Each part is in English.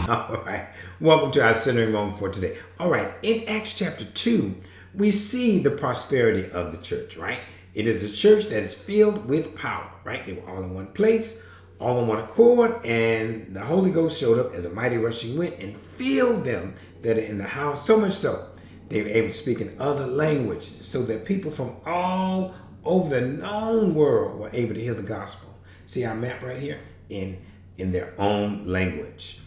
All right. Welcome to our centering moment for today. All right. In Acts chapter 2, we see the prosperity of the church, right? It is a church that is filled with power, right? They were all in one place, all in one accord, and the Holy Ghost showed up as a mighty rushing wind and filled them that are in the house, so much so they were able to speak in other languages, so that people from all over the known world were able to hear the gospel. See our map right here? In their own language.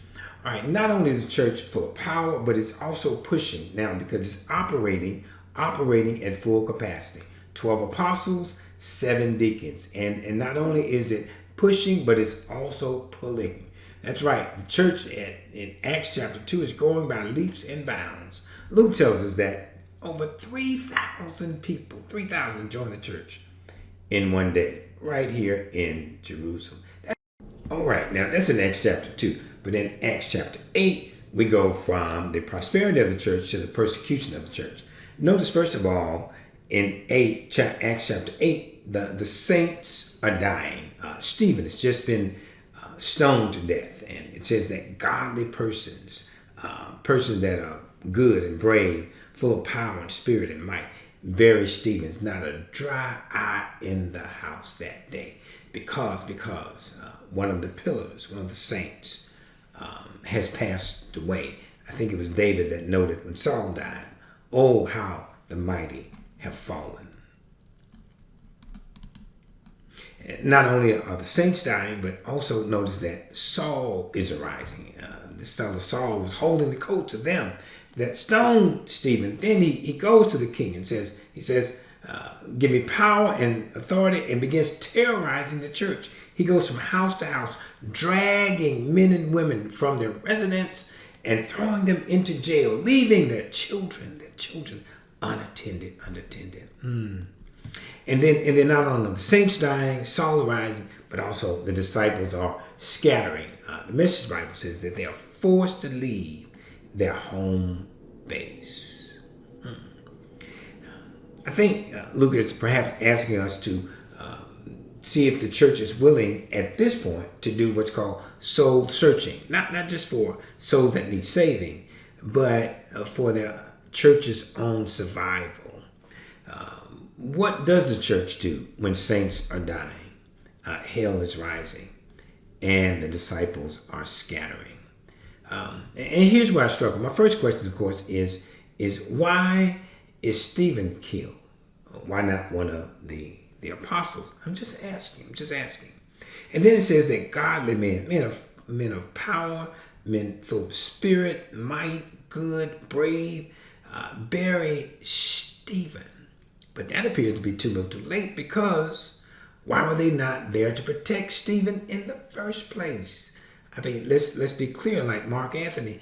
All right, not only is the church full of power, but it's also pushing now because it's operating at full capacity. 12 apostles, 7 deacons. And not only is it pushing, but it's also pulling. That's right. The church in Acts chapter 2 is growing by leaps and bounds. Luke tells us that over 3,000 people, 3,000 joined the church in one day, right here in Jerusalem. All right, now that's in Acts chapter 2. But in Acts chapter 8, we go from the prosperity of the church to the persecution of the church. Notice, first of all, in Acts chapter 8, the saints are dying. Stephen has just been stoned to death. And it says that godly persons, persons that are good and brave, full of power and spirit and might, bury Stephen's, not a dry eye in the house that day. Because one of the pillars, one of the saints, has passed away. I think it was David that noted when Saul died, oh, how the mighty have fallen. Not only are the saints dying, but also notice that Saul is arising. This fellow Saul was holding the coats of them that stoned Stephen. Then he goes to the king and says, give me power and authority, and begins terrorizing the church. He goes from house to house, dragging men and women from their residence and throwing them into jail, leaving their children unattended. And then not only the saints dying, Saul arising, but also the disciples are scattering. The Message Bible says that they are forced to leave their home base. I think Luke is perhaps asking us to see if the church is willing at this point to do what's called soul searching. Not just for souls that need saving, but for the church's own survival. What does the church do when saints are dying, hell is rising, and the disciples are scattering? And here's where I struggle. My first question, of course, is why is Stephen killed? Why not one of the apostles? I'm just asking. And then it says that godly men of power, men full of spirit, might, good, brave, bury Stephen. But that appears to be too little too late, because why were they not there to protect Stephen in the first place? I mean, let's be clear, like Mark Antony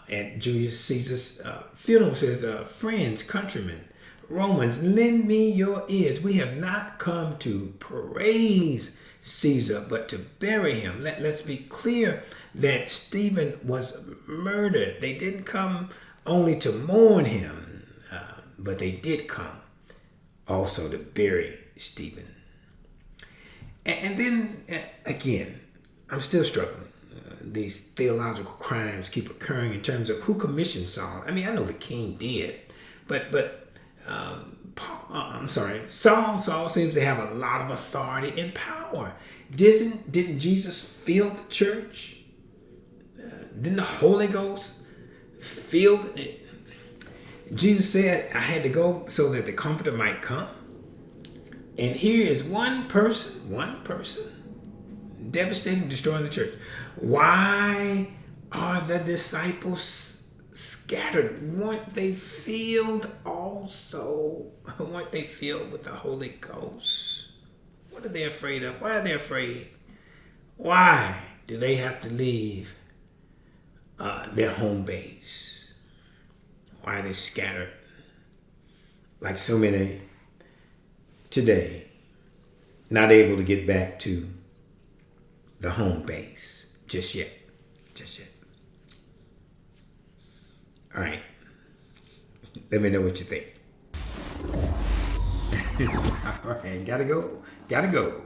at Julius Caesar's funeral says, friends, countrymen, Romans, lend me your ears. We have not come to praise Caesar, but to bury him. Let's be clear that Stephen was murdered. They didn't come only to mourn him, but they did come also to bury Stephen. And then, again, I'm still struggling. These theological crimes keep occurring in terms of who commissioned Saul. I mean, I know the king did, but Saul seems to have a lot of authority and power. Didn't Jesus fill the church? Didn't the Holy Ghost fill it? Jesus said, I had to go so that the Comforter might come. And here is one person, devastating, destroying the church. Why are the disciples scattered? Weren't they filled also? Weren't they filled with the Holy Ghost? What are they afraid of? Why are they afraid? Why do they have to leave their home base? Why are they scattered? Like so many today, not able to get back to the home base just yet. All right. Let me know what you think. All right. Gotta go.